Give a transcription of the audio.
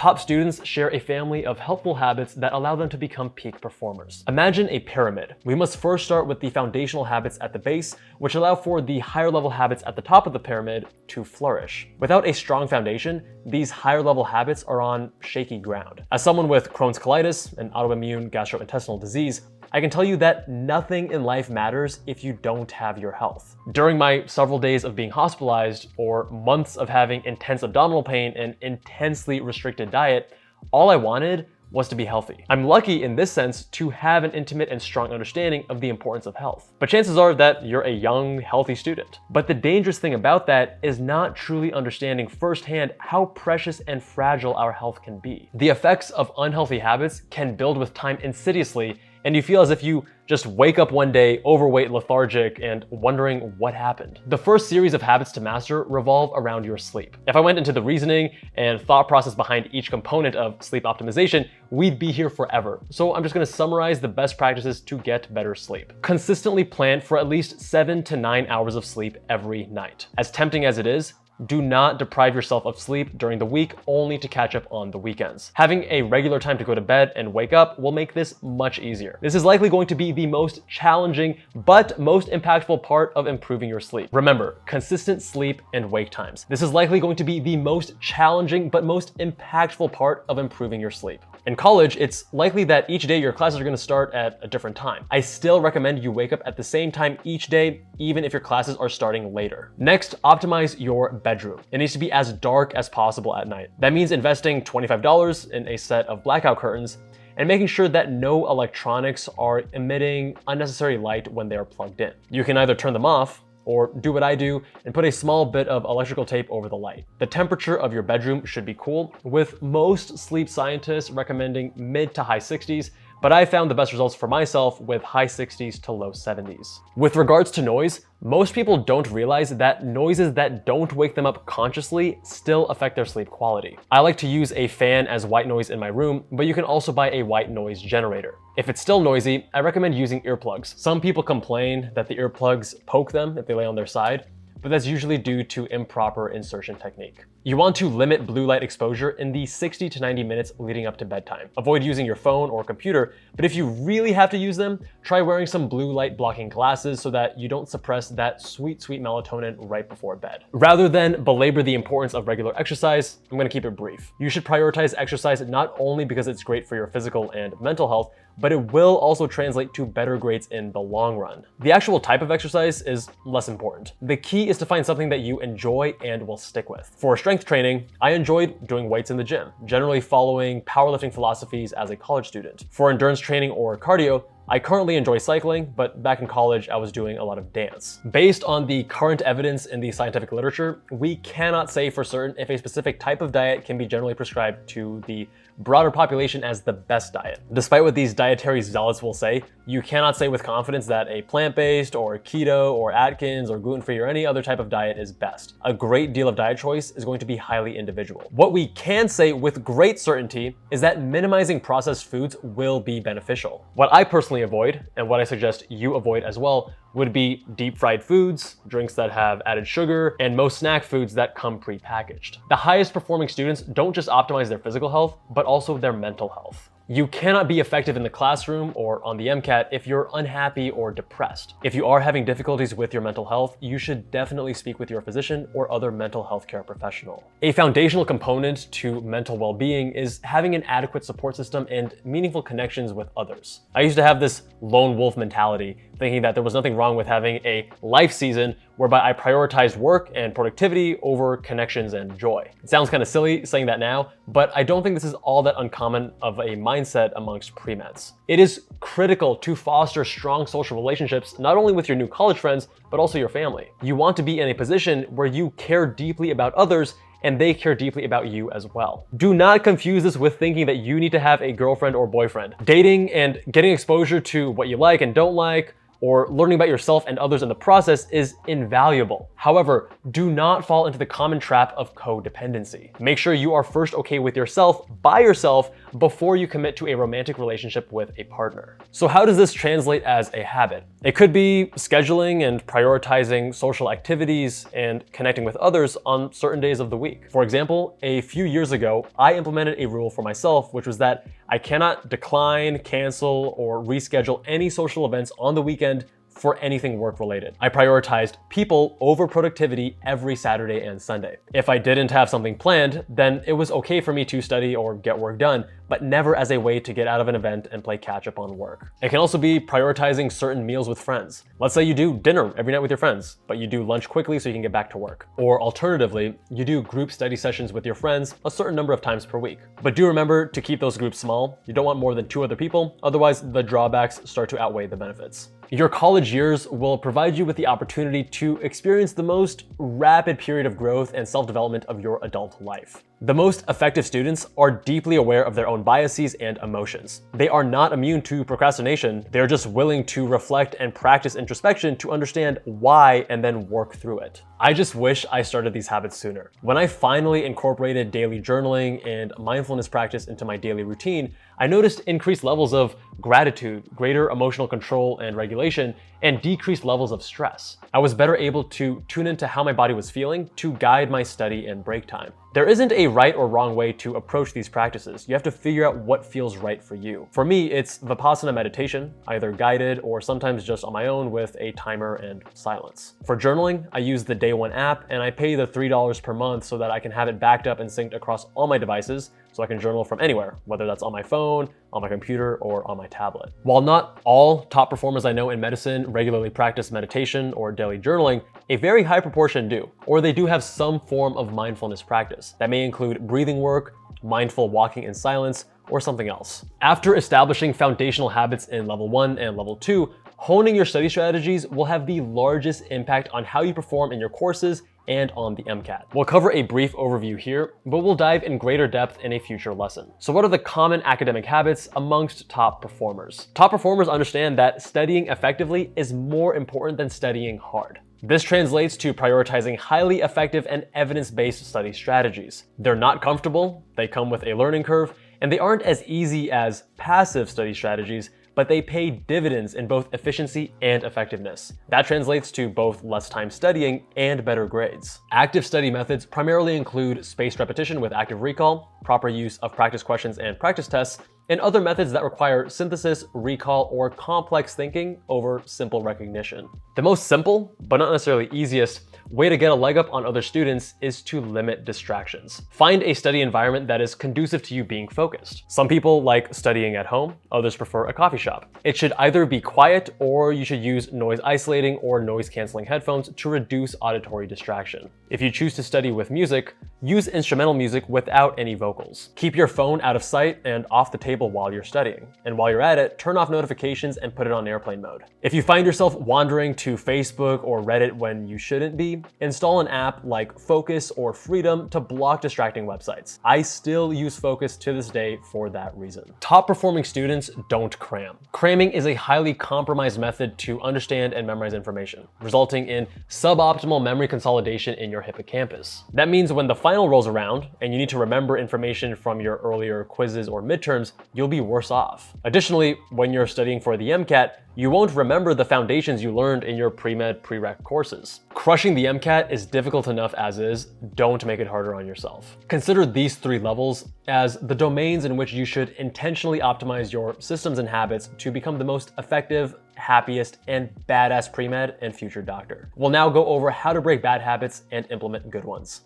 Top students share a family of helpful habits that allow them to become peak performers. Imagine a pyramid. We must first start with the foundational habits at the base, which allow for the higher level habits at the top of the pyramid to flourish. Without a strong foundation, these higher level habits are on shaky ground. As someone with Crohn's colitis, an autoimmune gastrointestinal disease, I can tell you that nothing in life matters if you don't have your health. During my several days of being hospitalized or months of having intense abdominal pain and intensely restricted diet, all I wanted was to be healthy. I'm lucky in this sense to have an intimate and strong understanding of the importance of health. But chances are that you're a young, healthy student. But the dangerous thing about that is not truly understanding firsthand how precious and fragile our health can be. The effects of unhealthy habits can build with time insidiously, and you feel as if you just wake up one day overweight, lethargic, and wondering what happened. The first series of habits to master revolve around your sleep. If I went into the reasoning and thought process behind each component of sleep optimization, we'd be here forever. So I'm just gonna summarize the best practices to get better sleep. Consistently plan for at least 7 to 9 hours of sleep every night. As tempting as it is, do not deprive yourself of sleep during the week only to catch up on the weekends. Having a regular time to go to bed and wake up will make this much easier. This is likely going to be the most challenging but most impactful part of improving your sleep. Remember, consistent sleep and wake times. This is likely going to be the most challenging but most impactful part of improving your sleep. In college, it's likely that each day your classes are going to start at a different time. I still recommend you wake up at the same time each day, even if your classes are starting later. Next, optimize your bedroom. It needs to be as dark as possible at night. That means investing $25 in a set of blackout curtains and making sure that no electronics are emitting unnecessary light when they are plugged in. You can either turn them off or do what I do and put a small bit of electrical tape over the light. The temperature of your bedroom should be cool, with most sleep scientists recommending mid to high 60s, but I found the best results for myself with high 60s to low 70s. With regards to noise, most people don't realize that noises that don't wake them up consciously still affect their sleep quality. I like to use a fan as white noise in my room, but you can also buy a white noise generator. If it's still noisy, I recommend using earplugs. Some people complain that the earplugs poke them if they lay on their side, but that's usually due to improper insertion technique. You want to limit blue light exposure in the 60 to 90 minutes leading up to bedtime. Avoid using your phone or computer, but if you really have to use them, try wearing some blue light blocking glasses so that you don't suppress that sweet, sweet melatonin right before bed. Rather than belabor the importance of regular exercise, I'm gonna keep it brief. You should prioritize exercise not only because it's great for your physical and mental health, but it will also translate to better grades in the long run. The actual type of exercise is less important. The key is to find something that you enjoy and will stick with. For strength training, I enjoyed doing weights in the gym, generally following powerlifting philosophies as a college student. For endurance training or cardio, I currently enjoy cycling, but back in college, I was doing a lot of dance. Based on the current evidence in the scientific literature, we cannot say for certain if a specific type of diet can be generally prescribed to the broader population as the best diet. Despite what these dietary zealots will say, you cannot say with confidence that a plant-based or keto or Atkins or gluten-free or any other type of diet is best. A great deal of diet choice is going to be highly individual. What we can say with great certainty is that minimizing processed foods will be beneficial. What I personally avoid, and what I suggest you avoid as well, would be deep fried foods, drinks that have added sugar, and most snack foods that come pre-packaged. The highest performing students don't just optimize their physical health, but also their mental health. You cannot be effective in the classroom or on the MCAT if you're unhappy or depressed. If you are having difficulties with your mental health, you should definitely speak with your physician or other mental health care professional. A foundational component to mental well-being is having an adequate support system and meaningful connections with others. I used to have this lone wolf mentality, thinking that there was nothing wrong with having a life season whereby I prioritized work and productivity over connections and joy. It sounds kind of silly saying that now, but I don't think this is all that uncommon of a mindset amongst pre-meds. It is critical to foster strong social relationships, not only with your new college friends, but also your family. You want to be in a position where you care deeply about others and they care deeply about you as well. Do not confuse this with thinking that you need to have a girlfriend or boyfriend. Dating and getting exposure to what you like and don't like, or learning about yourself and others in the process is invaluable. However, do not fall into the common trap of codependency. Make sure you are first okay with yourself by yourself before you commit to a romantic relationship with a partner. So how does this translate as a habit? It could be scheduling and prioritizing social activities and connecting with others on certain days of the week. For example, a few years ago, I implemented a rule for myself, which was that I cannot decline, cancel, or reschedule any social events on the weekend for anything work-related. I prioritized people over productivity every Saturday and Sunday. If I didn't have something planned, then it was okay for me to study or get work done, but never as a way to get out of an event and play catch-up on work. It can also be prioritizing certain meals with friends. Let's say you do dinner every night with your friends, but you do lunch quickly so you can get back to work. Or alternatively, you do group study sessions with your friends a certain number of times per week. But do remember to keep those groups small. You don't want more than 2 other people, otherwise the drawbacks start to outweigh the benefits. Your college years will provide you with the opportunity to experience the most rapid period of growth and self-development of your adult life. The most effective students are deeply aware of their own biases and emotions. They are not immune to procrastination. They're just willing to reflect and practice introspection to understand why and then work through it. I just wish I started these habits sooner. When I finally incorporated daily journaling and mindfulness practice into my daily routine, I noticed increased levels of gratitude, greater emotional control and regulation, and decreased levels of stress. I was better able to tune into how my body was feeling to guide my study and break time. There isn't a right or wrong way to approach these practices. You have to figure out what feels right for you. For me, it's Vipassana meditation, either guided or sometimes just on my own with a timer and silence. For journaling, I use the Day One app and I pay the $3 per month so that I can have it backed up and synced across all my devices so I can journal from anywhere, whether that's on my phone, on my computer, or on my tablet. While not all top performers I know in medicine regularly practice meditation or daily journaling, a very high proportion do, or they do have some form of mindfulness practice. That may include breathing work, mindful walking in silence, or something else. After establishing foundational habits in level 1 and level 2, honing your study strategies will have the largest impact on how you perform in your courses and on the MCAT. We'll cover a brief overview here, but we'll dive in greater depth in a future lesson. So what are the common academic habits amongst top performers? Top performers understand that studying effectively is more important than studying hard. This translates to prioritizing highly effective and evidence-based study strategies. They're not comfortable, they come with a learning curve, and they aren't as easy as passive study strategies, but they pay dividends in both efficiency and effectiveness. That translates to both less time studying and better grades. Active study methods primarily include spaced repetition with active recall, proper use of practice questions and practice tests, and other methods that require synthesis, recall, or complex thinking over simple recognition. The most simple, but not necessarily easiest, way to get a leg up on other students is to limit distractions. Find a study environment that is conducive to you being focused. Some people like studying at home, others prefer a coffee shop. It should either be quiet or you should use noise isolating or noise canceling headphones to reduce auditory distraction. If you choose to study with music, use instrumental music without any vocals. Keep your phone out of sight and off the table while you're studying. And while you're at it, turn off notifications and put it on airplane mode. If you find yourself wandering to Facebook or Reddit when you shouldn't be, install an app like Focus or Freedom to block distracting websites. I still use Focus to this day for that reason. Top performing students don't cram. Cramming is a highly compromised method to understand and memorize information, resulting in suboptimal memory consolidation in your hippocampus. That means when the final rolls around and you need to remember information from your earlier quizzes or midterms, you'll be worse off. Additionally, when you're studying for the MCAT, you won't remember the foundations you learned in your pre-med prereq courses. Crushing the MCAT is difficult enough as is, don't make it harder on yourself. Consider these 3 levels as the domains in which you should intentionally optimize your systems and habits to become the most effective, happiest, and badass pre-med and future doctor. We'll now go over how to break bad habits and implement good ones.